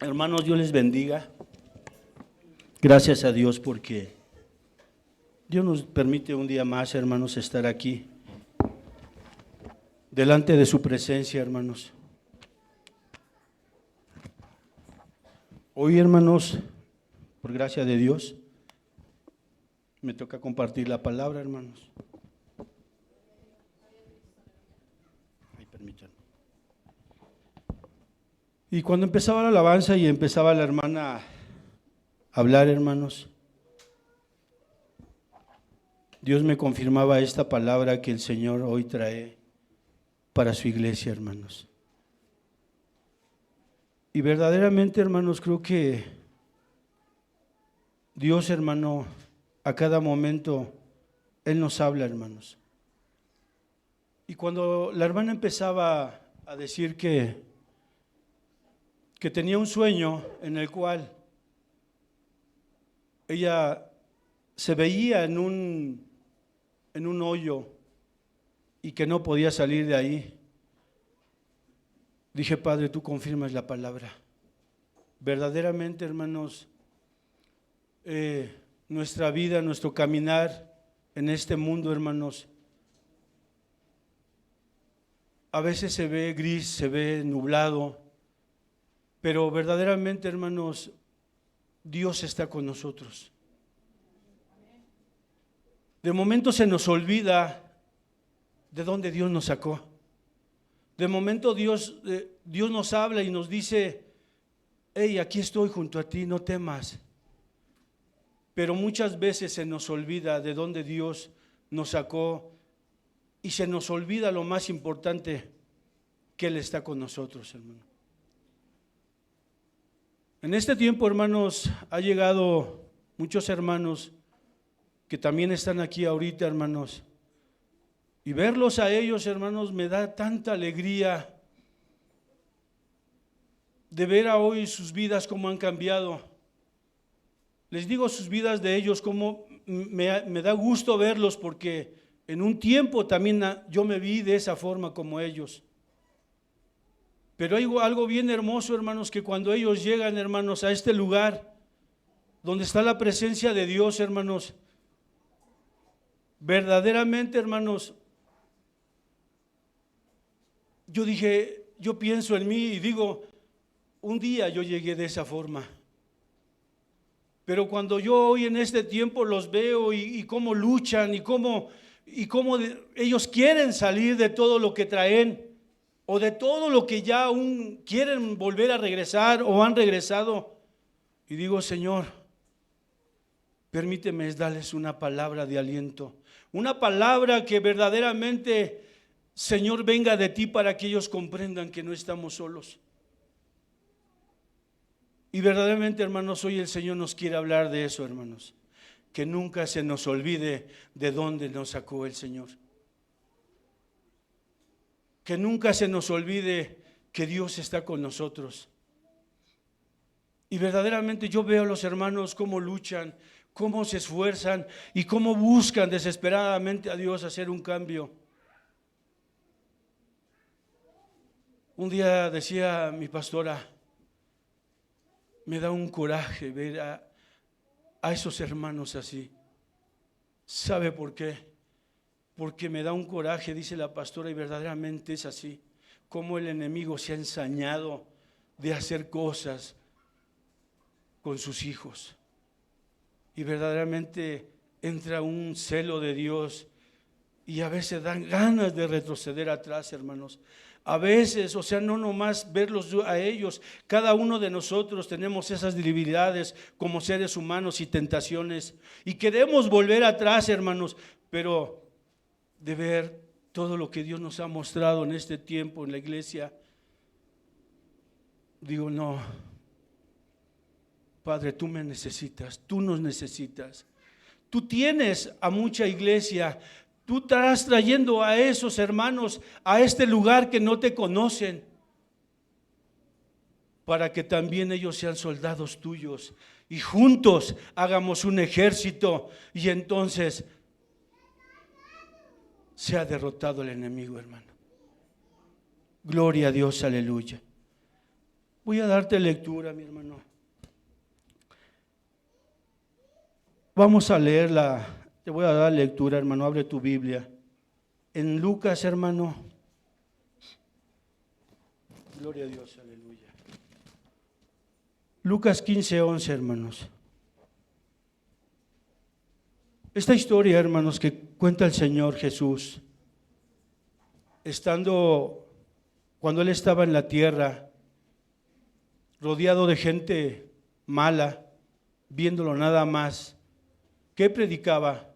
Hermanos, Dios les bendiga. Gracias a Dios porque Dios nos permite un día más, hermanos, estar aquí, delante de su presencia, hermanos. Hoy, hermanos, por gracia de Dios, me toca compartir la palabra, hermanos. Ay, permítanme. Y cuando empezaba la alabanza y empezaba la hermana a hablar, hermanos, Dios me confirmaba esta palabra que el Señor hoy trae para su iglesia, hermanos. Y verdaderamente, hermanos, creo que Dios, hermano, a cada momento, Él nos habla, hermanos. Y cuando la hermana empezaba a decir que tenía un sueño en el cual ella se veía en un hoyo y que no podía salir de ahí, dije, Padre, tú confirmas la palabra. Verdaderamente, hermanos, nuestra vida, nuestro caminar en este mundo, hermanos, a veces se ve gris, se ve nublado, pero verdaderamente, hermanos, Dios está con nosotros. De momento se nos olvida de dónde Dios nos sacó. De momento Dios nos habla y nos dice, hey, aquí estoy junto a ti, no temas. Pero muchas veces se nos olvida de dónde Dios nos sacó y se nos olvida lo más importante, que Él está con nosotros, hermano. En este tiempo, hermanos, ha llegado muchos hermanos que también están aquí ahorita, hermanos, y verlos a ellos, hermanos, me da tanta alegría de ver a hoy sus vidas cómo han cambiado. Les digo sus vidas de ellos, cómo me da gusto verlos, porque en un tiempo también yo me vi de esa forma como ellos. Pero hay algo bien hermoso, hermanos, que cuando ellos llegan, hermanos, a este lugar donde está la presencia de Dios, hermanos, verdaderamente, hermanos, yo pienso en mí y digo, un día yo llegué de esa forma. Pero cuando yo hoy en este tiempo los veo y cómo luchan y cómo ellos quieren salir de todo lo que traen, o de todo lo que ya aún quieren volver a regresar o han regresado, y digo, Señor, permíteme darles una palabra de aliento, una palabra que verdaderamente, Señor, venga de ti para que ellos comprendan que no estamos solos. Y verdaderamente, hermanos, hoy el Señor nos quiere hablar de eso, hermanos, que nunca se nos olvide de dónde nos sacó el Señor. Que nunca se nos olvide que Dios está con nosotros. Y verdaderamente yo veo a los hermanos cómo luchan, cómo se esfuerzan y cómo buscan desesperadamente a Dios hacer un cambio. Un día decía mi pastora, me da un coraje ver a esos hermanos así. ¿Sabe por qué? Porque me da un coraje, dice la pastora, y verdaderamente es así, cómo el enemigo se ha ensañado de hacer cosas con sus hijos. Y verdaderamente entra un celo de Dios y a veces dan ganas de retroceder atrás, hermanos. A veces, no nomás verlos a ellos, cada uno de nosotros tenemos esas debilidades como seres humanos y tentaciones y queremos volver atrás, hermanos, pero de ver todo lo que Dios nos ha mostrado en este tiempo en la iglesia, digo, no, Padre, tú me necesitas, tú nos necesitas. Tú tienes a mucha iglesia, tú estarás trayendo a esos hermanos a este lugar que no te conocen, para que también ellos sean soldados tuyos y juntos hagamos un ejército y entonces se ha derrotado el enemigo, hermano. Gloria a Dios, aleluya. Voy a darte lectura, mi hermano. Vamos a leerla. Te voy a dar lectura, hermano. Abre tu Biblia. En Lucas, hermano. Gloria a Dios, aleluya. Lucas 15:11, hermanos. Esta historia, hermanos, que cuenta el Señor Jesús, cuando Él estaba en la tierra, rodeado de gente mala, viéndolo nada más, ¿qué predicaba?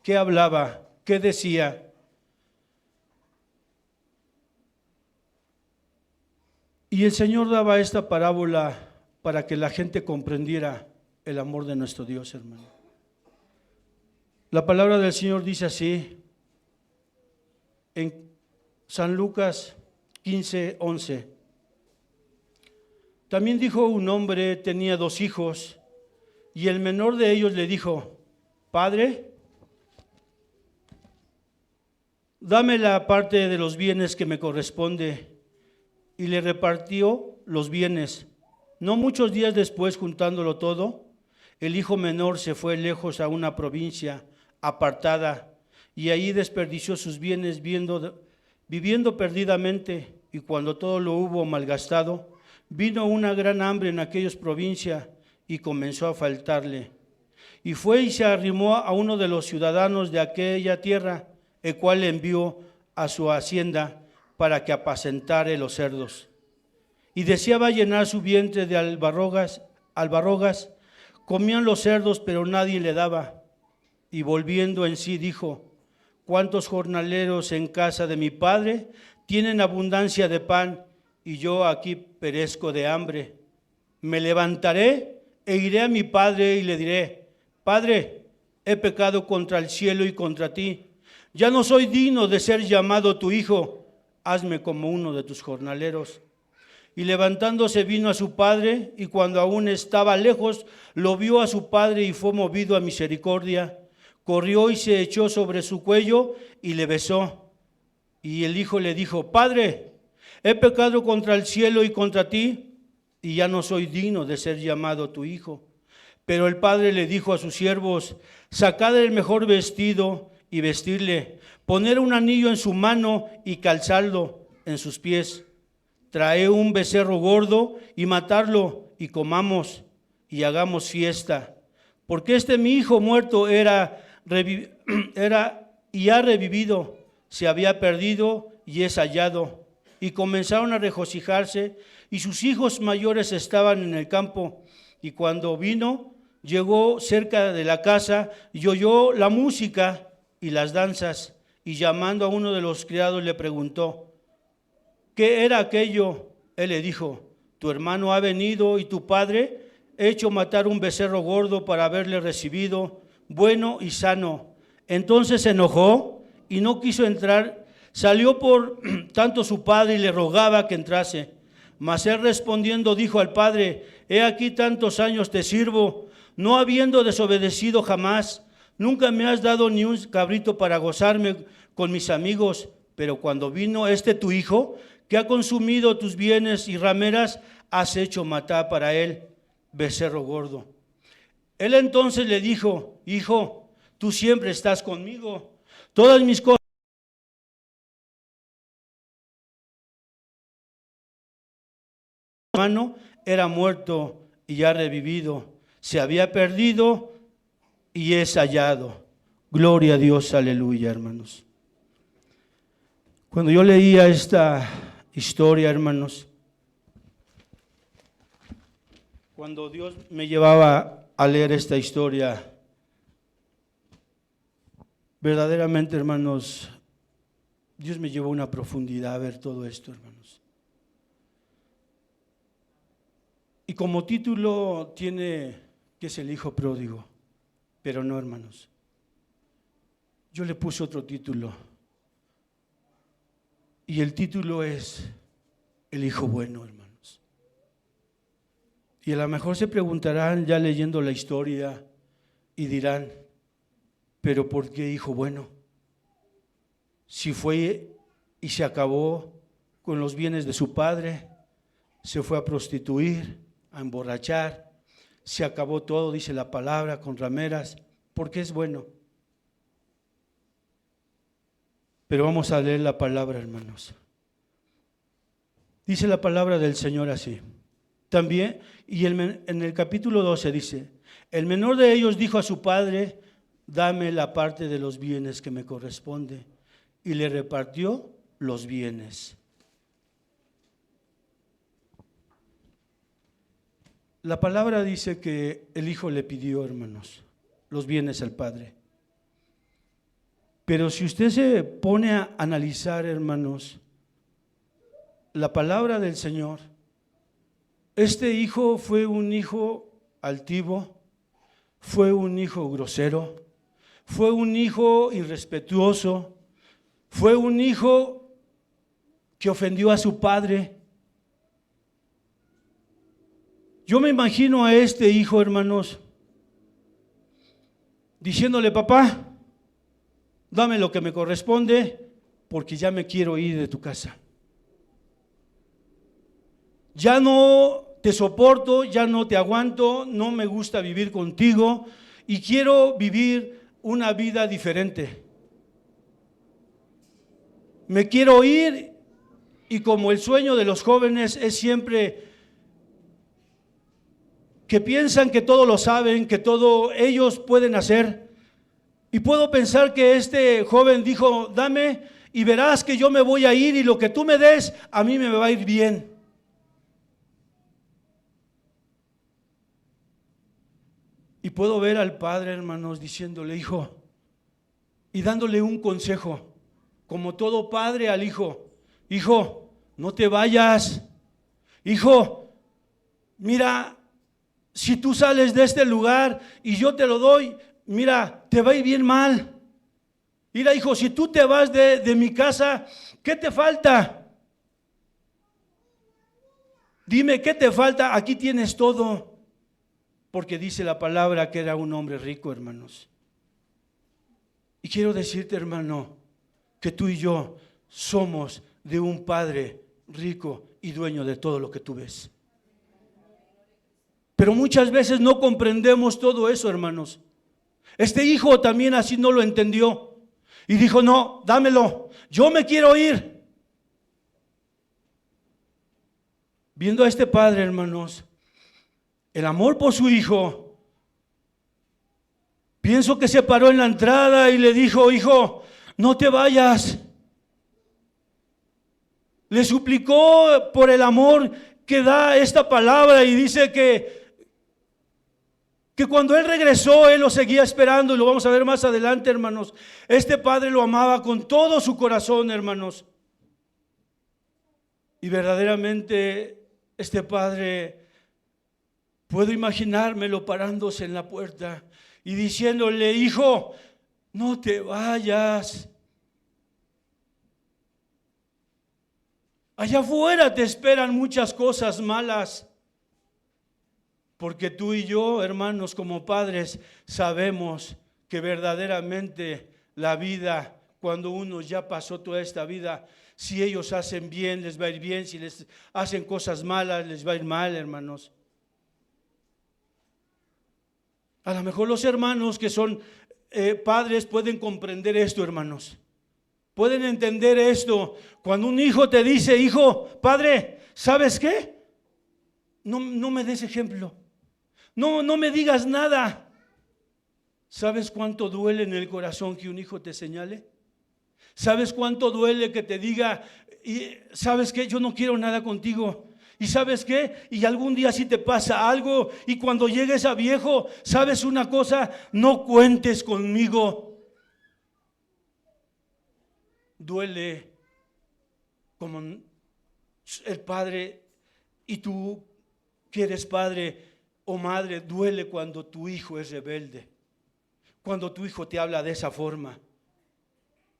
¿Qué hablaba? ¿Qué decía? Y el Señor daba esta parábola para que la gente comprendiera el amor de nuestro Dios, hermano. La palabra del Señor dice así, en San Lucas 15:11. También dijo un hombre, tenía 2 hijos, y el menor de ellos le dijo: Padre, dame la parte de los bienes que me corresponde. Y le repartió los bienes. No muchos días después, juntándolo todo, el hijo menor se fue lejos a una provincia apartada, y allí desperdició sus bienes viviendo perdidamente. Y cuando todo lo hubo malgastado, vino una gran hambre en aquella provincia y comenzó a faltarle. Y fue y se arrimó a uno de los ciudadanos de aquella tierra, el cual le envió a su hacienda para que apacentare los cerdos. Y deseaba llenar su vientre de albarrogas, comían los cerdos, pero nadie le daba. Y volviendo en sí dijo: ¿Cuántos jornaleros en casa de mi padre tienen abundancia de pan, y yo aquí perezco de hambre? Me levantaré e iré a mi padre y le diré: Padre, he pecado contra el cielo y contra ti. Ya no soy digno de ser llamado tu hijo. Hazme como uno de tus jornaleros. Y levantándose vino a su padre, y cuando aún estaba lejos, lo vio a su padre y fue movido a misericordia. Corrió y se echó sobre su cuello y le besó. Y el hijo le dijo: Padre, he pecado contra el cielo y contra ti, y ya no soy digno de ser llamado tu hijo. Pero el padre le dijo a sus siervos: Sacad el mejor vestido y vestirle, poner un anillo en su mano y calzarlo en sus pies. Trae un becerro gordo y matarlo, y comamos y hagamos fiesta. Porque mi hijo muerto era y ha revivido, se había perdido y es hallado. Y comenzaron a regocijarse, y sus hijos mayores estaban en el campo. Y cuando vino, llegó cerca de la casa y oyó la música y las danzas, y llamando a uno de los criados le preguntó: ¿qué era aquello? Él le dijo: tu hermano ha venido y tu padre ha hecho matar un becerro gordo para haberle recibido bueno y sano. Entonces se enojó y no quiso entrar. Salió por tanto su padre y le rogaba que entrase. Mas él respondiendo dijo al padre: he aquí tantos años te sirvo, no habiendo desobedecido jamás. Nunca me has dado ni un cabrito para gozarme con mis amigos. Pero cuando vino tu hijo, que ha consumido tus bienes y rameras, has hecho matar para él becerro gordo. Él entonces le dijo: hijo, tú siempre estás conmigo, todas mis cosas. Mi hermano era muerto y ya revivido, se había perdido y es hallado. Gloria a Dios, aleluya, hermanos. Cuando yo leía esta historia, hermanos, cuando Dios me llevaba a leer esta historia, verdaderamente, hermanos, Dios me llevó a una profundidad a ver todo esto, hermanos. Y como título tiene que es el hijo pródigo, pero no, hermanos. Yo le puse otro título. Y el título es el hijo bueno, hermanos. Y a lo mejor se preguntarán ya leyendo la historia y dirán: ¿pero por qué hijo bueno? Si fue y se acabó con los bienes de su padre, se fue a prostituir, a emborrachar, se acabó todo, dice la palabra, con rameras, porque es bueno. Pero vamos a leer la palabra, hermanos. Dice la palabra del Señor así. También, y en el capítulo 12 dice, el menor de ellos dijo a su padre, dame la parte de los bienes que me corresponde. Y le repartió los bienes. La palabra dice que el hijo le pidió, hermanos, los bienes al padre. Pero si usted se pone a analizar, hermanos, la palabra del Señor, este hijo fue un hijo altivo, fue un hijo grosero, fue un hijo irrespetuoso, fue un hijo que ofendió a su padre. Yo me imagino a este hijo, hermanos, diciéndole, papá, dame lo que me corresponde, porque ya me quiero ir de tu casa. Ya no te soporto, ya no te aguanto, no me gusta vivir contigo y quiero vivir una vida diferente. Me quiero ir y como el sueño de los jóvenes es siempre que piensan que todo lo saben, que todo ellos pueden hacer. Y puedo pensar que este joven dijo, dame y verás que yo me voy a ir y lo que tú me des a mí me va a ir bien. Y puedo ver al padre, hermanos, diciéndole, hijo, y dándole un consejo, como todo padre al hijo, hijo, no te vayas, hijo, mira, si tú sales de este lugar y yo te lo doy, mira, te va a ir bien mal. Mira, hijo, si tú te vas de mi casa, ¿qué te falta? Dime, ¿qué te falta? Aquí tienes todo. Porque dice la palabra que era un hombre rico, hermanos. Y quiero decirte, hermano, que tú y yo somos de un padre rico y dueño de todo lo que tú ves. Pero muchas veces no comprendemos todo eso, hermanos. Este hijo también así no lo entendió. Y dijo, no, dámelo, yo me quiero ir. Viendo a este padre, hermanos, el amor por su hijo, pienso que se paró en la entrada y le dijo, hijo, no te vayas. Le suplicó por el amor que da esta palabra y dice que cuando él regresó, él lo seguía esperando y lo vamos a ver más adelante, hermanos. Este padre lo amaba con todo su corazón, hermanos. Y verdaderamente este padre, puedo imaginármelo parándose en la puerta y diciéndole, hijo, no te vayas. Allá afuera te esperan muchas cosas malas. Porque tú y yo, hermanos, como padres, sabemos que verdaderamente la vida, cuando uno ya pasó toda esta vida, si ellos hacen bien, les va a ir bien, si les hacen cosas malas, les va a ir mal, hermanos. A lo mejor los hermanos que son padres pueden comprender esto, hermanos. Pueden entender esto. Cuando un hijo te dice, hijo, padre, ¿sabes qué? No me des ejemplo. No me digas nada. ¿Sabes cuánto duele en el corazón que un hijo te señale? ¿Sabes cuánto duele que te diga, y sabes qué? Yo no quiero nada contigo. ¿Y sabes qué? Y algún día si te pasa algo y cuando llegues a viejo, ¿sabes una cosa? No cuentes conmigo. Duele como el padre, y tú que eres padre o madre, duele cuando tu hijo es rebelde, cuando tu hijo te habla de esa forma.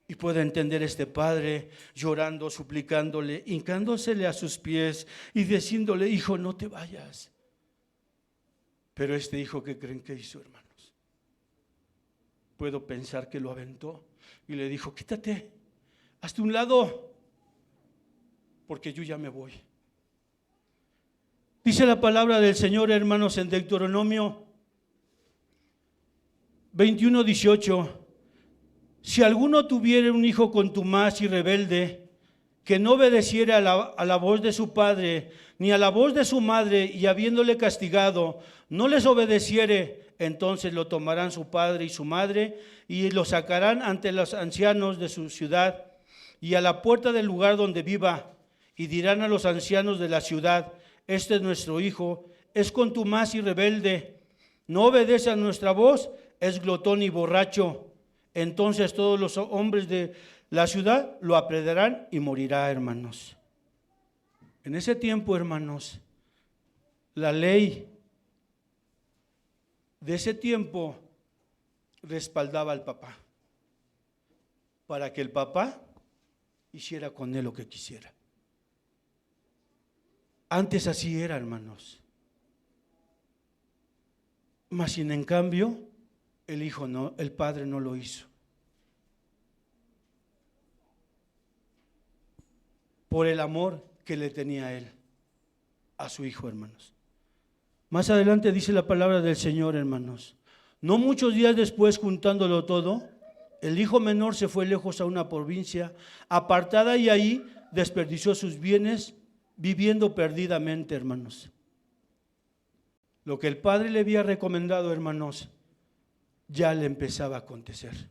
Y puede entender este padre llorando, suplicándole, hincándosele a sus pies y diciéndole, hijo, no te vayas. Pero este hijo, ¿qué creen que hizo, hermanos? Puedo pensar que lo aventó y le dijo, quítate, hazte un lado, porque yo ya me voy. Dice la palabra del Señor, hermanos, en Deuteronomio 21:18. Si alguno tuviera un hijo contumaz y rebelde, que no obedeciera a la voz de su padre, ni a la voz de su madre, y habiéndole castigado, no les obedeciere, entonces lo tomarán su padre y su madre, y lo sacarán ante los ancianos de su ciudad, y a la puerta del lugar donde viva, y dirán a los ancianos de la ciudad: este es nuestro hijo, es contumaz y rebelde, no obedece a nuestra voz, es glotón y borracho. Entonces todos los hombres de la ciudad lo aprenderán y morirá, hermanos. En ese tiempo, hermanos, la ley de ese tiempo respaldaba al papá, para que el papá hiciera con él lo que quisiera. Antes así era, hermanos. Mas sin en cambio, el hijo no, el padre no lo hizo. Por el amor que le tenía él a su hijo, hermanos. Más adelante dice la palabra del Señor, hermanos: no muchos días después, juntándolo todo, el hijo menor se fue lejos a una provincia apartada y ahí desperdició sus bienes viviendo perdidamente, hermanos. Lo que el padre le había recomendado, hermanos, ya le empezaba a acontecer.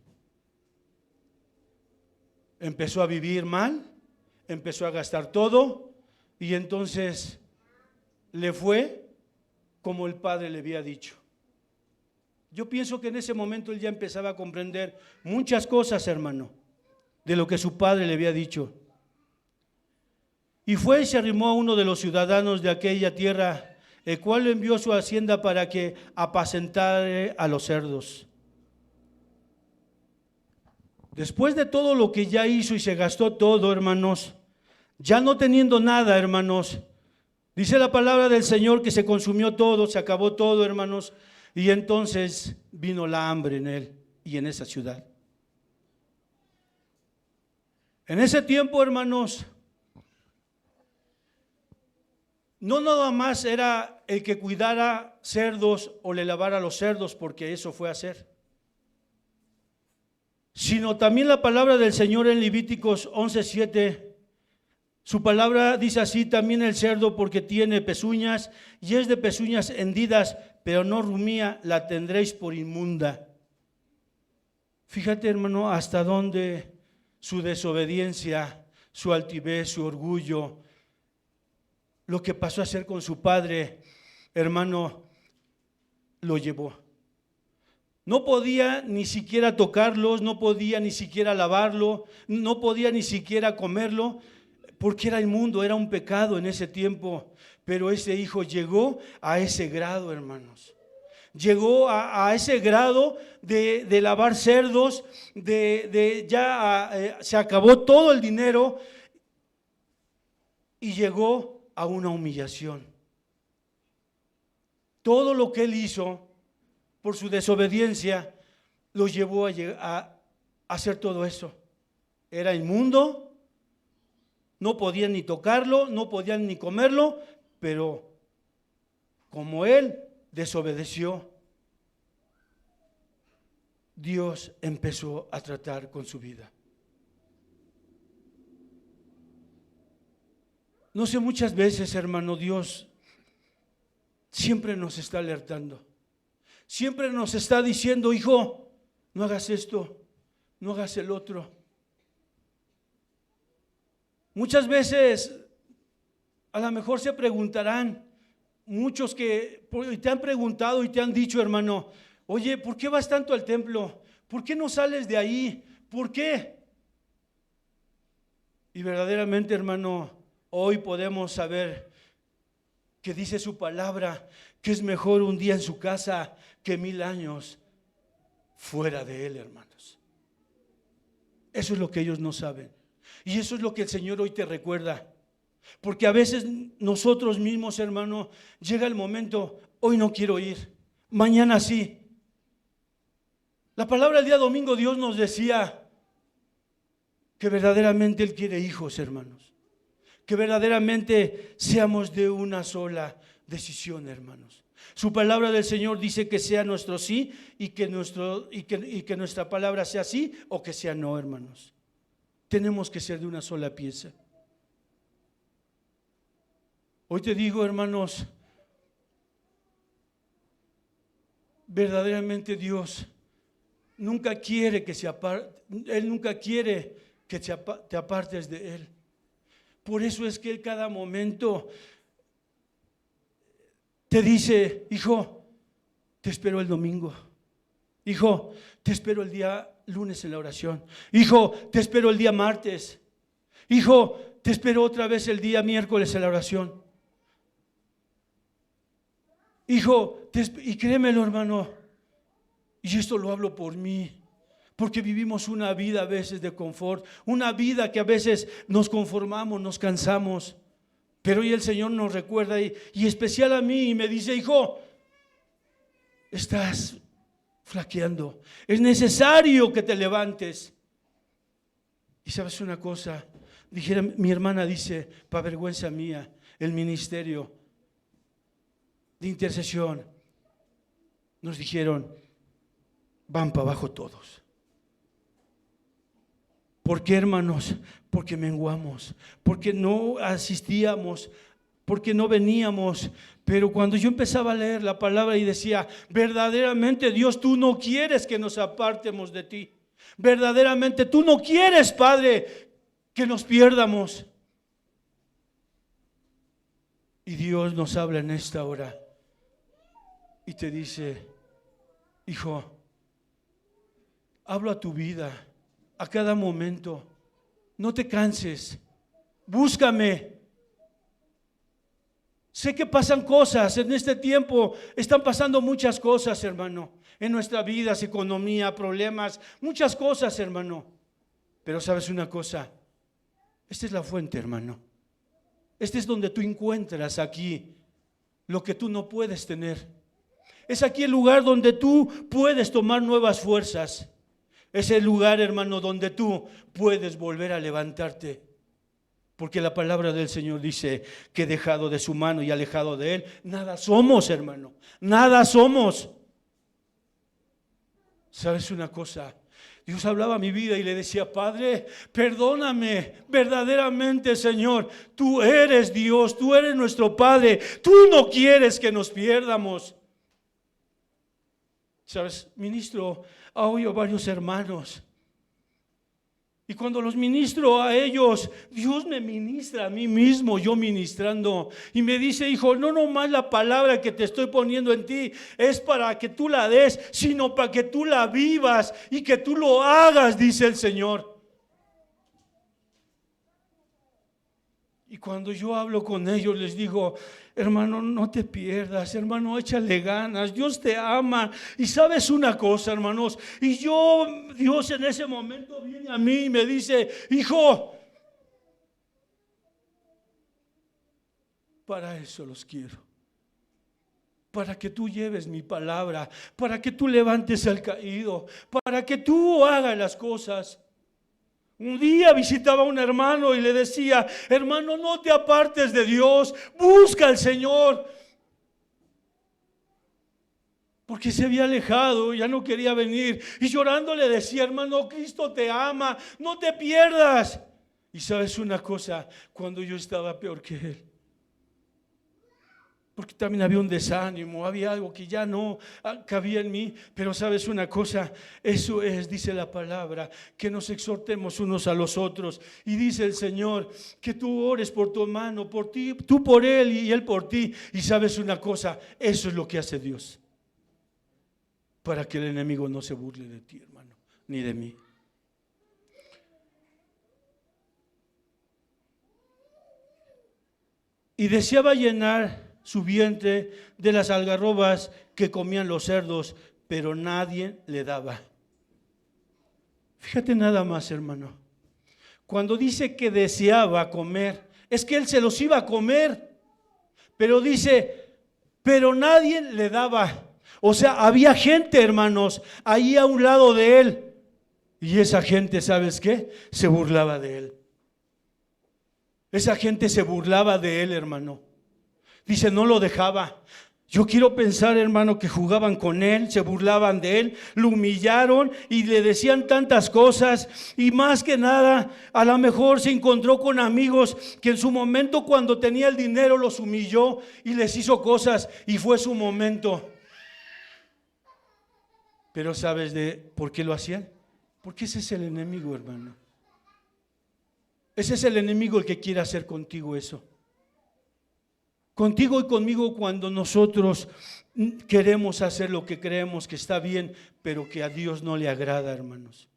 Empezó a vivir mal, empezó a gastar todo, y entonces le fue como el padre le había dicho. Yo pienso que en ese momento él ya empezaba a comprender muchas cosas, hermano, de lo que su padre le había dicho. Y fue y se arrimó a uno de los ciudadanos de aquella tierra, el cual le envió a su hacienda para que apacentara a los cerdos. Después de todo lo que ya hizo y se gastó todo, hermanos, ya no teniendo nada, hermanos, dice la palabra del Señor que se consumió todo, se acabó todo, hermanos, y entonces vino la hambre en él y en esa ciudad. En ese tiempo, hermanos, no nada más era el que cuidara cerdos o le lavara los cerdos, porque eso fue a hacer, sino también la palabra del Señor en Levíticos 11:7. Su palabra dice así: también el cerdo, porque tiene pezuñas y es de pezuñas hendidas, pero no rumía, la tendréis por inmunda. Fíjate, hermano, hasta dónde su desobediencia, su altivez, su orgullo, lo que pasó a hacer con su padre, hermano, lo llevó. No podía ni siquiera tocarlos, no podía ni siquiera lavarlo, no podía ni siquiera comerlo, porque era inmundo, era un pecado en ese tiempo. Pero ese hijo llegó a ese grado, hermanos. Llegó a ese grado de lavar cerdos, se acabó todo el dinero y llegó a una humillación. Todo lo que él hizo por su desobediencia lo llevó a hacer todo eso. Era inmundo, no podían ni tocarlo, no podían ni comerlo, pero como él desobedeció, Dios empezó a tratar con su vida. No sé, muchas veces, hermano, Dios siempre nos está alertando. Siempre nos está diciendo: hijo, no hagas esto, no hagas el otro. Muchas veces, a lo mejor se preguntarán, muchos que te han preguntado y te han dicho, hermano: oye, ¿por qué vas tanto al templo? ¿Por qué no sales de ahí? ¿Por qué? Y verdaderamente, hermano, hoy podemos saber que dice su palabra que es mejor un día en su casa que 1000 años fuera de él, hermanos. Eso es lo que ellos no saben. Y eso es lo que el Señor hoy te recuerda. Porque a veces nosotros mismos, hermano, llega el momento: hoy no quiero ir, mañana sí. La palabra el día domingo, Dios nos decía que verdaderamente Él quiere hijos, hermanos. Que verdaderamente seamos de una sola decisión, hermanos. Su palabra del Señor dice que sea nuestro sí y que nuestra palabra sea sí o que sea no, hermanos. Tenemos que ser de una sola pieza. Hoy te digo, hermanos, verdaderamente Dios nunca quiere que Él nunca quiere que te apartes de Él. Por eso es que Él cada momento te dice: hijo, te espero el domingo. Hijo, te espero el día lunes en la oración. Hijo, te espero el día martes. Hijo, te espero otra vez el día miércoles en la oración. Hijo, y créemelo, hermano, y esto lo hablo por mí, porque vivimos una vida a veces de confort, una vida que a veces nos conformamos, nos cansamos. Pero hoy el Señor nos recuerda y especial a mí, y me dice: hijo, estás flaqueando, es necesario que te levantes. Y sabes una cosa, dijera mi hermana, dice, para vergüenza mía, el ministerio de intercesión, nos dijeron: van para abajo todos. ¿Por qué, hermanos? Porque menguamos, porque no asistíamos, porque no veníamos. Pero cuando yo empezaba a leer la palabra y decía: verdaderamente, Dios, tú no quieres que nos apartemos de ti. Verdaderamente tú no quieres, Padre, que nos pierdamos. Y Dios nos habla en esta hora y te dice: hijo, hablo a tu vida a cada momento. No te canses, búscame. Sé que pasan cosas en este tiempo, están pasando muchas cosas, hermano, en nuestra vida, economía, problemas, muchas cosas, hermano. Pero sabes una cosa, esta es la fuente, hermano. Este es donde tú encuentras aquí lo que tú no puedes tener. Es aquí el lugar donde tú puedes tomar nuevas fuerzas. Es el lugar, hermano, donde tú puedes volver a levantarte. Porque la palabra del Señor dice que dejado de su mano y alejado de Él, nada somos, hermano. Nada somos. ¿Sabes una cosa? Dios hablaba a mi vida y le decía: Padre, perdóname, verdaderamente, Señor, tú eres Dios, tú eres nuestro Padre, tú no quieres que nos pierdamos. ¿Sabes? Ministro a hoy a varios hermanos, y cuando los ministro a ellos, Dios me ministra a mí mismo, yo ministrando, y me dice: hijo, no nomás la palabra que te estoy poniendo en ti es para que tú la des, sino para que tú la vivas y que tú lo hagas, dice el Señor. Y cuando yo hablo con ellos les digo: hermano, no te pierdas, hermano, échale ganas, Dios te ama. Y sabes una cosa, hermanos, y Dios en ese momento viene a mí y me dice: hijo, para eso los quiero, para que tú lleves mi palabra, para que tú levantes al caído, para que tú hagas las cosas. Un día visitaba a un hermano y le decía: hermano, no te apartes de Dios, busca al Señor. Porque se había alejado, ya no quería venir. Y llorando le decía: hermano, Cristo te ama, no te pierdas. Y sabes una cosa, cuando yo estaba peor que él, porque también había un desánimo, había algo que ya no cabía en mí. Pero sabes una cosa, eso es, dice la palabra, que nos exhortemos unos a los otros. Y dice el Señor que tú ores por tu hermano, por ti, tú por él y él por ti. Y sabes una cosa, eso es lo que hace Dios, para que el enemigo no se burle de ti, hermano, ni de mí. Y deseaba llenar su vientre de las algarrobas que comían los cerdos, pero nadie le daba. Fíjate nada más, hermano. Cuando dice que deseaba comer, es que él se los iba a comer. Pero dice, pero nadie le daba. O sea, había gente, hermanos, ahí a un lado de él. Y esa gente, ¿sabes qué? Se burlaba de él. Esa gente se burlaba de él, hermano. Dice, no lo dejaba. Yo quiero pensar, hermano, que jugaban con él, se burlaban de él, lo humillaron y le decían tantas cosas. Y más que nada, a lo mejor se encontró con amigos que en su momento, cuando tenía el dinero, los humilló y les hizo cosas y fue su momento. Pero ¿sabes de por qué lo hacían? Porque ese es el enemigo, hermano. Ese es el enemigo el que quiere hacer contigo eso. Contigo y conmigo cuando nosotros queremos hacer lo que creemos que está bien, pero que a Dios no le agrada, hermanos.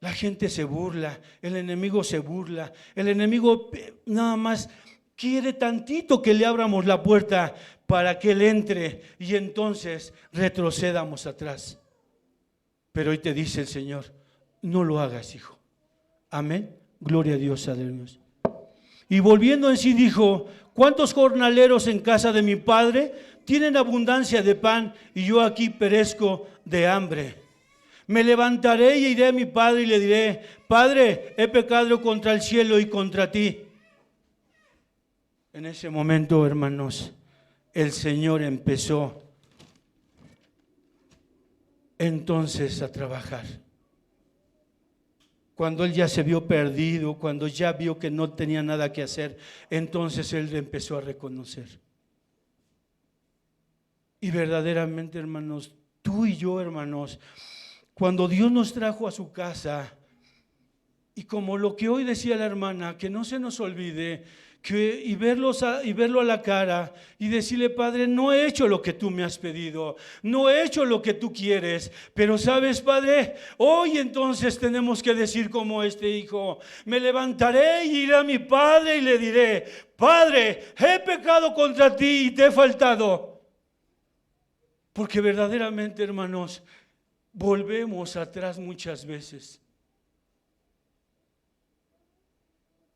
La gente se burla, el enemigo se burla, el enemigo nada más quiere tantito que le abramos la puerta para que Él entre y entonces retrocedamos atrás. Pero hoy te dice el Señor, no lo hagas, hijo. Amén. Gloria a Dios, aleluya. Y volviendo en sí dijo, ¿cuántos jornaleros en casa de mi padre tienen abundancia de pan y yo aquí perezco de hambre? Me levantaré y iré a mi padre y le diré, Padre, he pecado contra el cielo y contra ti. En ese momento, hermanos, el Señor empezó entonces a trabajar. Cuando él ya se vio perdido, cuando ya vio que no tenía nada que hacer, entonces él empezó a reconocer. Y verdaderamente, hermanos, tú y yo, hermanos, cuando Dios nos trajo a su casa, y como lo que hoy decía la hermana, que no se nos olvide, y verlo a la cara y decirle, Padre, no he hecho lo que tú me has pedido, no he hecho lo que tú quieres, pero sabes, Padre, hoy entonces tenemos que decir como este hijo, me levantaré y iré a mi padre y le diré, Padre, he pecado contra ti y te he faltado. Porque verdaderamente, hermanos, volvemos atrás muchas veces.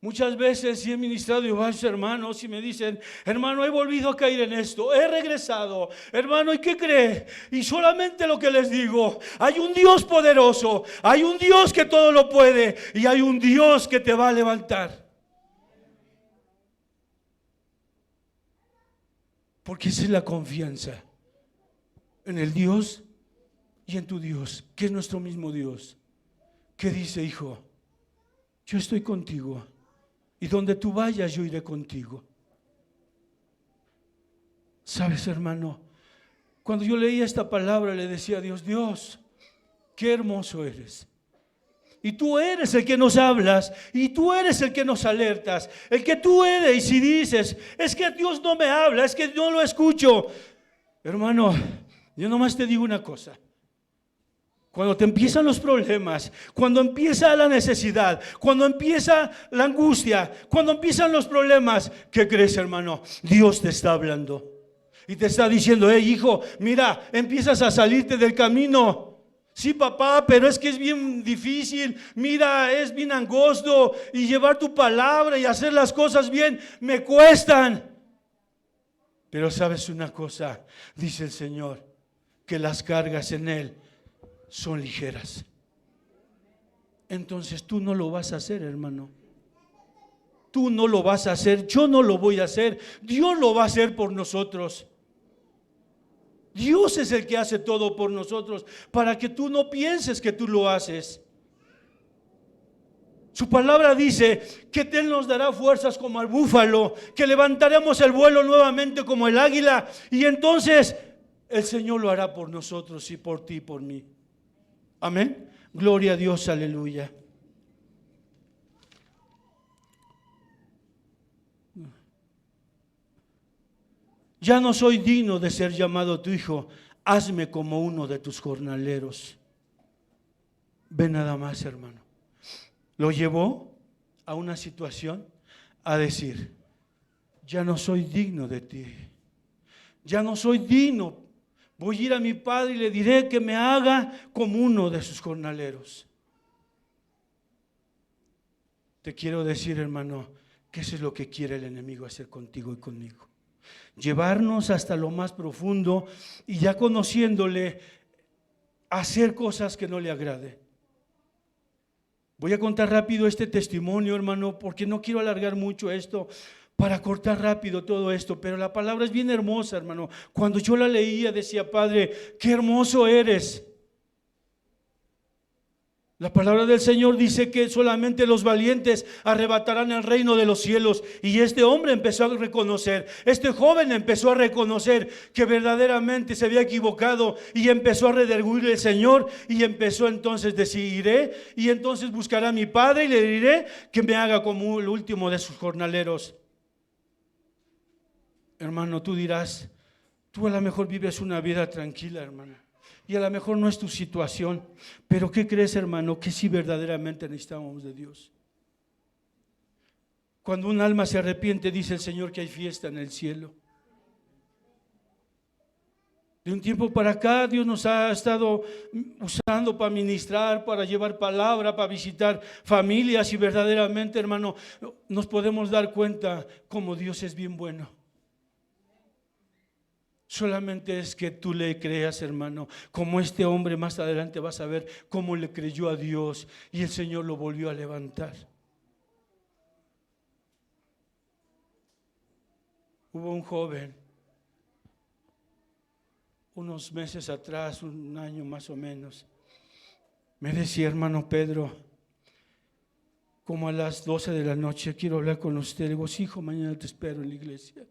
Muchas veces sí he ministrado a varios hermanos y me dicen, hermano, he volvido a caer en esto, he regresado, hermano, ¿y qué cree? Y solamente lo que les digo, hay un Dios poderoso, hay un Dios que todo lo puede y hay un Dios que te va a levantar. Porque esa es la confianza en el Dios y en tu Dios, que es nuestro mismo Dios, que dice, hijo, yo estoy contigo. Y donde tú vayas, yo iré contigo. ¿Sabes, hermano? Cuando yo leía esta palabra, le decía a Dios, Dios, qué hermoso eres. Y tú eres el que nos hablas, y tú eres el que nos alertas, el que tú eres. Y si dices, es que Dios no me habla, es que no lo escucho. Hermano, yo nomás te digo una cosa. Cuando te empiezan los problemas, cuando empieza la necesidad, cuando empieza la angustia, cuando empiezan los problemas, ¿qué crees, hermano? Dios te está hablando y te está diciendo, hijo, mira, empiezas a salirte del camino. Sí, papá, pero es que es bien difícil, mira, es bien angosto y llevar tu palabra y hacer las cosas bien me cuestan. Pero sabes una cosa, dice el Señor, que las cargas en Él son ligeras. Entonces tú no lo vas a hacer, hermano. Tú no lo vas a hacer, yo no lo voy a hacer. Dios lo va a hacer por nosotros. Dios es el que hace todo por nosotros, para que tú no pienses que tú lo haces. Su palabra dice que Él nos dará fuerzas como al búfalo, que levantaremos el vuelo nuevamente como el águila, y entonces el Señor lo hará por nosotros y por ti y por mí. Amén. Gloria a Dios, aleluya. Ya no soy digno de ser llamado tu hijo, hazme como uno de tus jornaleros. Ve nada más, hermano. Lo llevó a una situación a decir, ya no soy digno de ti, ya no soy digno. Voy a ir a mi padre y le diré que me haga como uno de sus jornaleros. Te quiero decir, hermano, que eso es lo que quiere el enemigo hacer contigo y conmigo. Llevarnos hasta lo más profundo y ya conociéndole, hacer cosas que no le agrade. Voy a contar rápido este testimonio, hermano, porque no quiero alargar mucho esto, para cortar rápido todo esto, pero la palabra es bien hermosa, hermano. Cuando yo la leía decía, Padre, qué hermoso eres. La palabra del Señor dice que solamente los valientes arrebatarán el reino de los cielos. Y este hombre empezó a reconocer, este joven empezó a reconocer que verdaderamente se había equivocado y empezó a redarguir el Señor y empezó entonces a decir, iré y entonces buscaré a mi padre y le diré que me haga como el último de sus jornaleros. Hermano, tú dirás, tú a lo mejor vives una vida tranquila, hermana. Y a lo mejor no es tu situación, pero ¿qué crees, hermano? Que sí verdaderamente necesitamos de Dios. Cuando un alma se arrepiente, dice el Señor que hay fiesta en el cielo. De un tiempo para acá, Dios nos ha estado usando para ministrar, para llevar palabra, para visitar familias y verdaderamente, hermano, nos podemos dar cuenta cómo Dios es bien bueno. Solamente es que tú le creas, hermano, como este hombre más adelante vas a ver cómo le creyó a Dios y el Señor lo volvió a levantar. Hubo un joven, unos meses atrás, un año más o menos, me decía, hermano Pedro, como a las 12 de la noche, quiero hablar con usted. Le digo, sí, hijo, mañana te espero en la iglesia.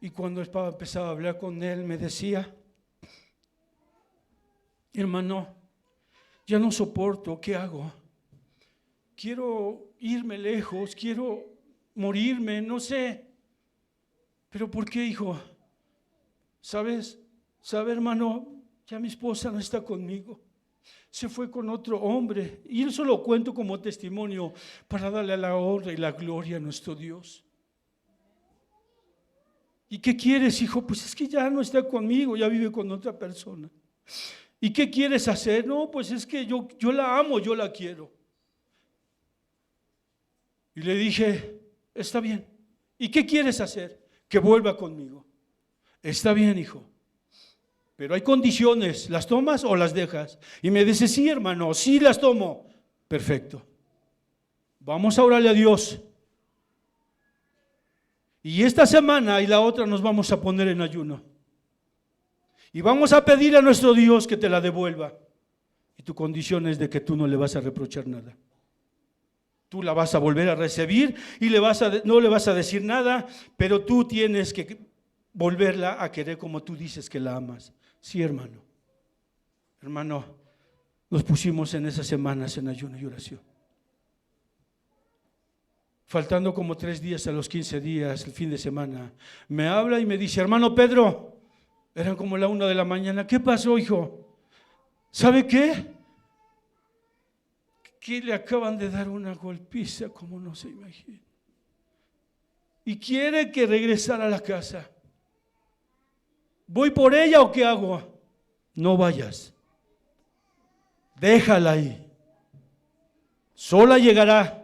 Y cuando empezaba a hablar con él, me decía, hermano, ya no soporto, ¿qué hago? Quiero irme lejos, quiero morirme, no sé. ¿Pero por qué, hijo? ¿Sabes? ¿Sabe, hermano? Ya mi esposa no está conmigo. Se fue con otro hombre. Y eso lo cuento como testimonio para darle la honra y la gloria a nuestro Dios. ¿Y qué quieres, hijo? Pues es que ya no está conmigo, ya vive con otra persona. ¿Y qué quieres hacer? No, pues es que yo la amo, yo la quiero. Y le dije, está bien. ¿Y qué quieres hacer? Que vuelva conmigo. Está bien, hijo. Pero hay condiciones, ¿las tomas o las dejas? Y me dice, sí, hermano, sí las tomo. Perfecto. Vamos a orarle a Dios. Y esta semana y la otra nos vamos a poner en ayuno. Y vamos a pedir a nuestro Dios que te la devuelva. Y tu condición es de que tú no le vas a reprochar nada. Tú la vas a volver a recibir y no le vas a decir nada, pero tú tienes que volverla a querer como tú dices que la amas. Sí, hermano. Hermano, nos pusimos en esas semanas en ayuno y oración. Faltando como 3 días a los 15 días, el fin de semana, me habla y me dice, hermano Pedro, eran como la 1 de la mañana, ¿qué pasó, hijo? ¿Sabe qué? Que le acaban de dar una golpiza como no se imagina. Y quiere que regresara a la casa. ¿Voy por ella o qué hago? No vayas. Déjala ahí. Sola llegará.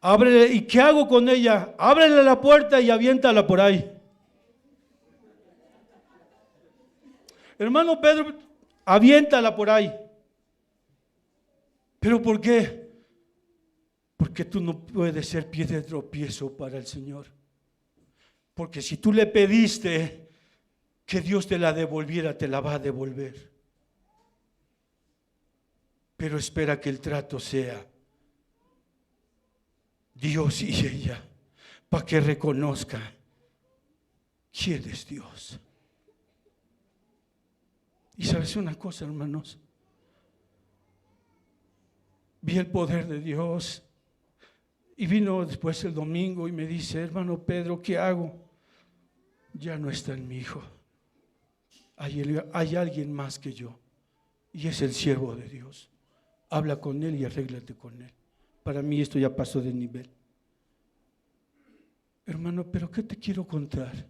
Ábrele, ¿y qué hago con ella? Ábrele la puerta y aviéntala por ahí. Hermano Pedro, aviéntala por ahí. ¿Pero por qué? Porque tú no puedes ser pie de tropiezo para el Señor. Porque si tú le pediste que Dios te la devolviera, te la va a devolver. Pero espera que el trato sea Dios y ella, para que reconozca quién es Dios. Y sabes una cosa, hermanos, vi el poder de Dios y vino después el domingo y me dice, hermano Pedro, ¿qué hago? Ya no está en mi hijo. Hay alguien más que yo y es el siervo de Dios. Habla con él y arréglate con él. Para mí esto ya pasó de nivel. Hermano, pero ¿qué te quiero contar?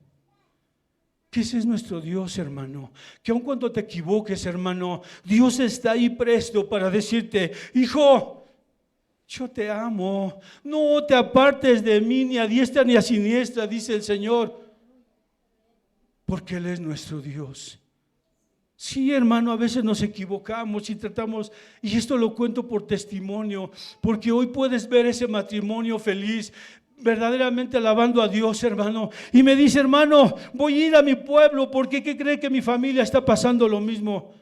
Que ese es nuestro Dios, hermano. Que aun cuando te equivoques, hermano, Dios está ahí presto para decirte, hijo, yo te amo. No te apartes de mí ni a diestra ni a siniestra, dice el Señor. Porque Él es nuestro Dios. Sí, hermano, a veces nos equivocamos y tratamos, y esto lo cuento por testimonio, porque hoy puedes ver ese matrimonio feliz, verdaderamente alabando a Dios, hermano. Y me dice, hermano, voy a ir a mi pueblo, porque ¿qué cree que mi familia está pasando lo mismo?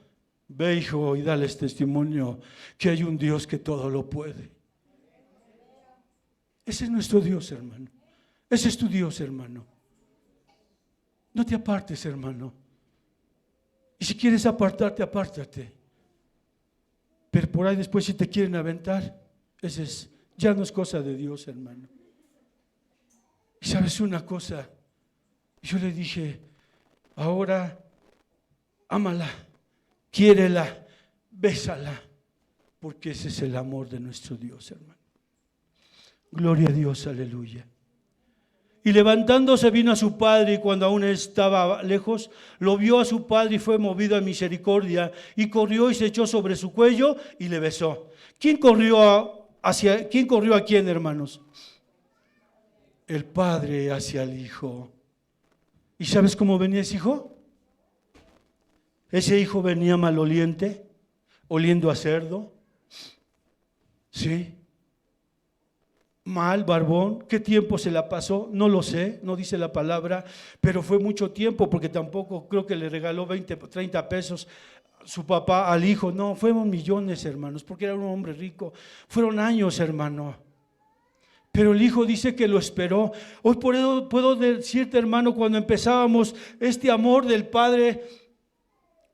Ve, hijo, y dales testimonio que hay un Dios que todo lo puede. Ese es nuestro Dios, hermano. Ese es tu Dios, hermano. No te apartes, hermano. Y si quieres apartarte, apártate. Pero por ahí después si te quieren aventar, ya no es cosa de Dios, hermano. Y sabes una cosa, yo le dije, ahora ámala, quiérela, bésala, porque ese es el amor de nuestro Dios, hermano. Gloria a Dios, aleluya. Y levantándose vino a su padre, y cuando aún estaba lejos, lo vio a su padre y fue movido a misericordia, y corrió y se echó sobre su cuello y le besó. ¿Quién corrió a quién, hermanos? El padre hacia el hijo. ¿Y sabes cómo venía ese hijo? Ese hijo venía maloliente, oliendo a cerdo. ¿Sí? Mal, barbón. ¿Qué tiempo se la pasó? No lo sé, no dice la palabra, pero fue mucho tiempo, porque tampoco creo que le regaló 20, 30 pesos su papá al hijo. No, fueron millones, hermanos, porque era un hombre rico. Fueron años, hermano. Pero el hijo dice que lo esperó. Hoy por eso puedo decirte, hermano, cuando empezábamos este amor del padre,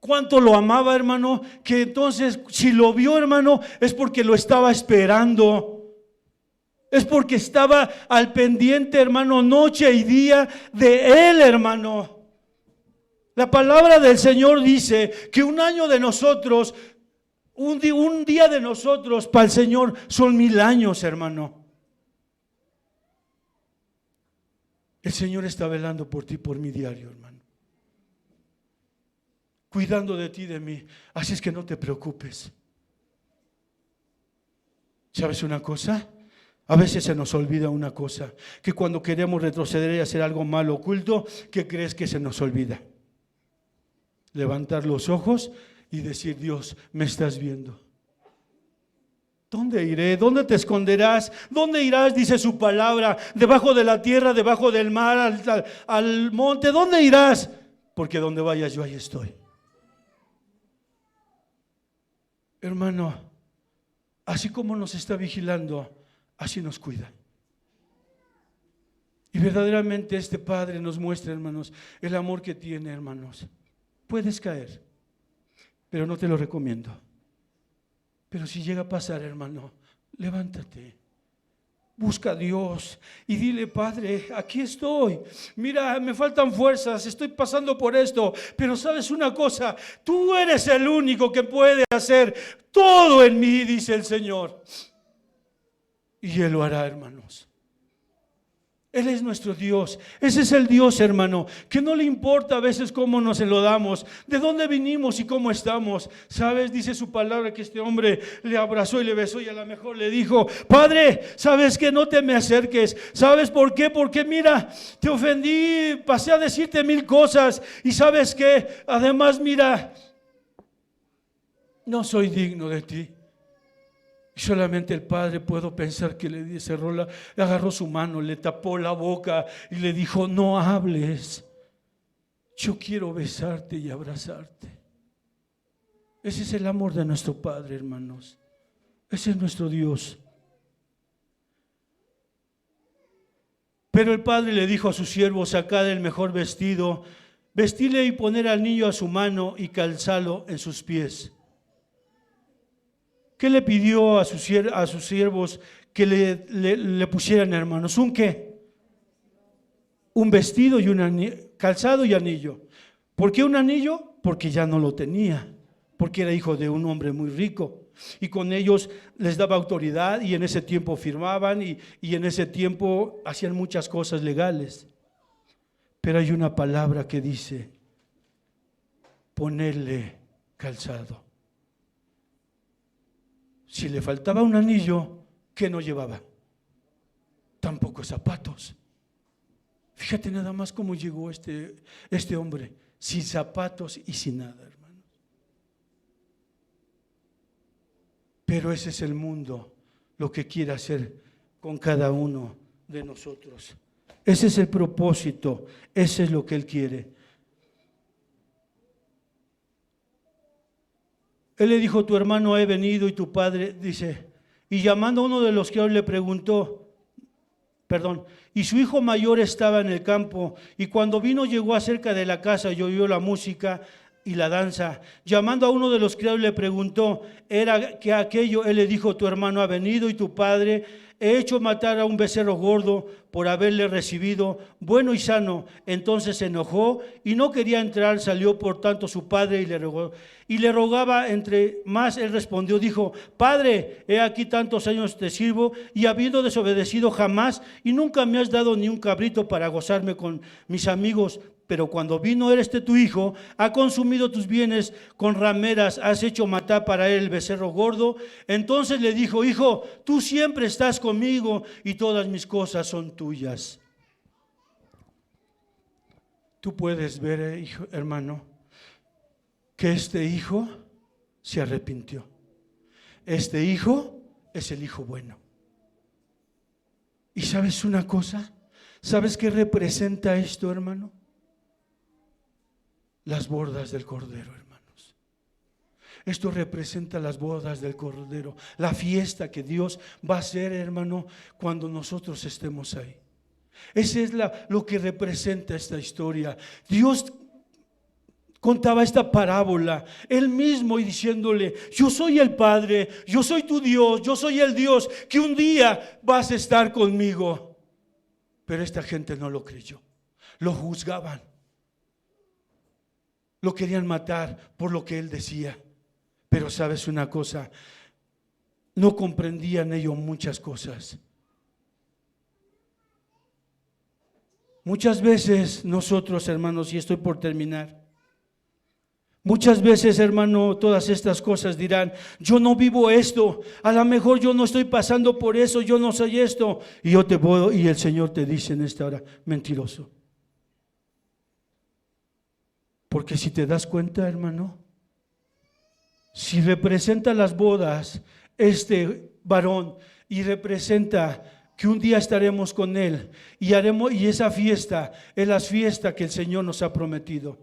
cuánto lo amaba, hermano, que entonces si lo vio, hermano, es porque lo estaba esperando. Es porque estaba al pendiente, hermano, noche y día de él, hermano. La palabra del Señor dice que un año de nosotros, un día de nosotros para el Señor son 1000 años, hermano. El Señor está velando por ti, por mi diario, hermano. Cuidando de ti y de mí. Así es que no te preocupes. ¿Sabes una cosa? A veces se nos olvida una cosa, que cuando queremos retroceder y hacer algo malo oculto, ¿qué crees que se nos olvida? Levantar los ojos y decir, Dios, me estás viendo. ¿Dónde iré? ¿Dónde te esconderás? ¿Dónde irás? Dice su palabra, debajo de la tierra, debajo del mar, al monte. ¿Dónde irás? Porque donde vayas yo ahí estoy. Hermano, así como nos está vigilando, así nos cuida. Y verdaderamente este Padre nos muestra, hermanos, el amor que tiene, hermanos. Puedes caer, pero no te lo recomiendo. Pero si llega a pasar, hermano, levántate. Busca a Dios y dile, Padre, aquí estoy. Mira, me faltan fuerzas, estoy pasando por esto. Pero sabes una cosa, tú eres el único que puede hacer todo en mí, dice el Señor. Y Él lo hará, hermanos. Él es nuestro Dios. Ese es el Dios, hermano, que no le importa a veces cómo nos lo damos, de dónde vinimos y cómo estamos. ¿Sabes? Dice su palabra que este hombre le abrazó y le besó y a lo mejor le dijo, Padre, ¿sabes que no te me acerques? ¿Sabes por qué? Porque mira, te ofendí, pasé a decirte 1000 cosas y ¿sabes qué? Además, mira, no soy digno de ti. Y solamente el padre, puedo pensar que le agarró su mano, le tapó la boca y le dijo, no hables, yo quiero besarte y abrazarte. Ese es el amor de nuestro Padre, hermanos. Ese es nuestro Dios. Pero el padre le dijo a sus siervos, sacad el mejor vestido, vestile y poner al niño a su mano y calzalo en sus pies. ¿Qué le pidió a sus siervos que le pusieran, hermanos? ¿Un qué? Un vestido y calzado y anillo. ¿Por qué un anillo? Porque ya no lo tenía, porque era hijo de un hombre muy rico y con ellos les daba autoridad y en ese tiempo firmaban y en ese tiempo hacían muchas cosas legales. Pero hay una palabra que dice, ponerle calzado. Si le faltaba un anillo, ¿qué no llevaba? Tampoco zapatos. Fíjate nada más cómo llegó este hombre, sin zapatos y sin nada, hermanos. Pero ese es el mundo, lo que quiere hacer con cada uno de nosotros. Ese es el propósito, ese es lo que Él quiere. Él le dijo, tu hermano ha venido y tu padre, dice, y llamando a uno de los que hoy le preguntó, y su hijo mayor estaba en el campo, y cuando vino llegó acerca de la casa y oyó la música y la danza. Llamando a uno de los criados le preguntó, ¿era que aquello? Él le dijo, tu hermano ha venido y tu padre, he hecho matar a un becerro gordo por haberle recibido bueno y sano. Entonces se enojó y no quería entrar. Salió por tanto su padre y le rogaba. Entre más él respondió, dijo, Padre, he aquí tantos años te sirvo y habiendo desobedecido jamás y nunca me has dado ni un cabrito para gozarme con mis amigos. Pero cuando vino tu hijo, ha consumido tus bienes con rameras, has hecho matar para él el becerro gordo. Entonces le dijo, hijo, tú siempre estás conmigo y todas mis cosas son tuyas. Tú puedes ver, hijo, hermano, que este hijo se arrepintió. Este hijo es el hijo bueno. ¿Y sabes una cosa? ¿Sabes qué representa esto, hermano? Las bodas del Cordero, hermanos. Esto representa las bodas del Cordero, la fiesta que Dios va a hacer, hermano, cuando nosotros estemos ahí. Ese es lo que representa esta historia. Dios contaba esta parábola, Él mismo, y diciéndole, yo soy el Padre, yo soy tu Dios, yo soy el Dios que un día vas a estar conmigo. Pero esta gente no lo creyó, lo juzgaban. Lo querían matar por lo que Él decía. Pero sabes una cosa, no comprendían ellos muchas cosas. Muchas veces nosotros, hermanos, y estoy por terminar, muchas veces, hermano, todas estas cosas dirán, yo no vivo esto, a lo mejor yo no estoy pasando por eso, yo no soy esto. Y el Señor te dice en esta hora, mentiroso. Porque si te das cuenta, hermano, si representa las bodas este varón y representa que un día estaremos con Él y esa fiesta es la fiesta que el Señor nos ha prometido.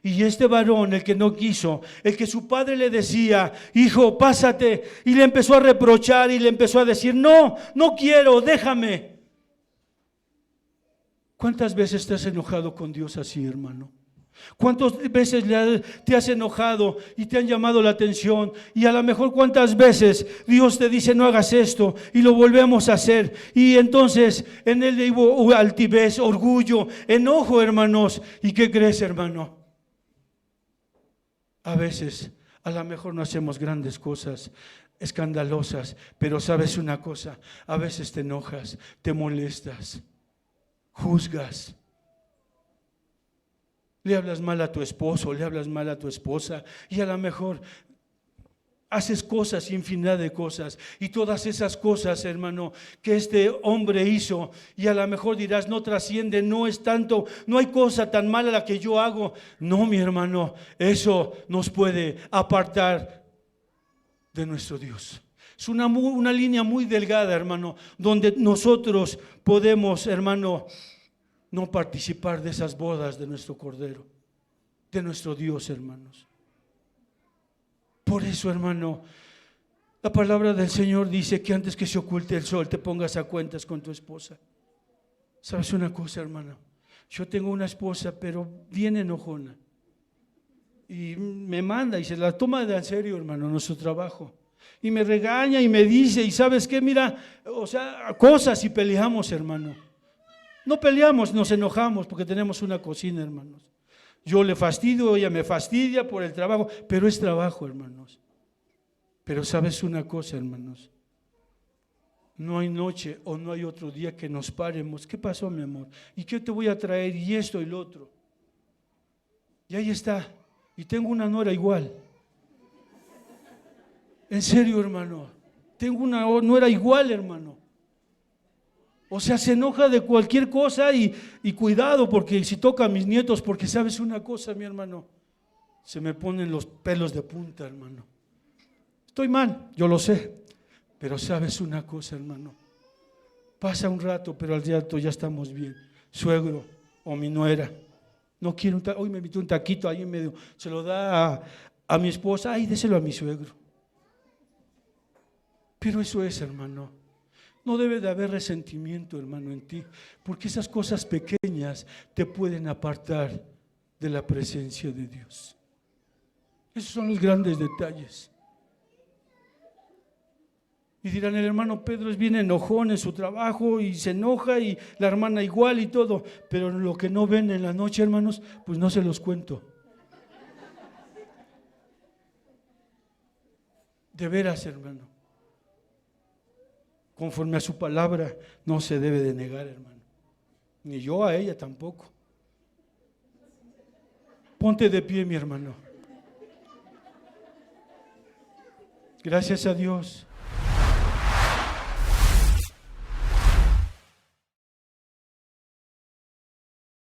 Y este varón, el que no quiso, el que su padre le decía, hijo, pásate, y le empezó a reprochar y le empezó a decir, no quiero, déjame. ¿Cuántas veces te has enojado con Dios así, hermano? ¿Cuántas veces te has enojado y te han llamado la atención? Y a lo mejor cuántas veces Dios te dice no hagas esto y lo volvemos a hacer. Y entonces en él hubo altivez, orgullo, enojo, hermanos. ¿Y qué crees, hermano? A veces, a lo mejor no hacemos grandes cosas escandalosas, pero sabes una cosa, a veces te enojas, te molestas, juzgas. Le hablas mal a tu esposo, le hablas mal a tu esposa y a lo mejor haces cosas, infinidad de cosas, y todas esas cosas, hermano, que este hombre hizo, y a lo mejor dirás, no trasciende, no es tanto, no hay cosa tan mala la que yo hago. No, mi hermano, eso nos puede apartar de nuestro Dios. Es una línea muy delgada, hermano, donde nosotros podemos, hermano, no participar de esas bodas de nuestro Cordero, de nuestro Dios, hermanos. Por eso, hermano, la palabra del Señor dice que antes que se oculte el sol te pongas a cuentas con tu esposa. ¿Sabes una cosa, hermano? Yo tengo una esposa, pero bien enojona. Y me manda y se la toma de en serio, hermano, nuestro trabajo. Y me regaña y me dice, y ¿sabes qué? Mira, o sea, cosas, y peleamos, hermano. No peleamos, nos enojamos porque tenemos una cocina, hermanos. Yo le fastidio, ella me fastidia por el trabajo, pero es trabajo, hermanos. Pero ¿sabes una cosa, hermanos? No hay noche o no hay otro día que nos paremos. ¿Qué pasó, mi amor? ¿Y qué te voy a traer? Y esto y lo otro. Y ahí está. Y tengo una nuera igual. En serio, hermano. Tengo una nuera igual, hermano. O sea, se enoja de cualquier cosa y cuidado, porque si toca a mis nietos, porque sabes una cosa, mi hermano, se me ponen los pelos de punta, hermano. Estoy mal, yo lo sé, pero sabes una cosa, hermano, pasa un rato, pero al rato ya estamos bien. Suegro o mi nuera, no quiero hoy me invitó un taquito ahí en medio, se lo da a mi esposa, ay, déselo a mi suegro. Pero eso es, hermano, no debe de haber resentimiento, hermano, en ti, porque esas cosas pequeñas te pueden apartar de la presencia de Dios. Esos son los grandes detalles. Y dirán, el hermano Pedro es bien enojón en su trabajo y se enoja, y la hermana igual y todo, pero lo que no ven en la noche, hermanos, pues no se los cuento. De veras, hermano, conforme a su palabra, no se debe de negar, hermano, ni yo a ella tampoco. Ponte de pie, mi hermano. Gracias a Dios.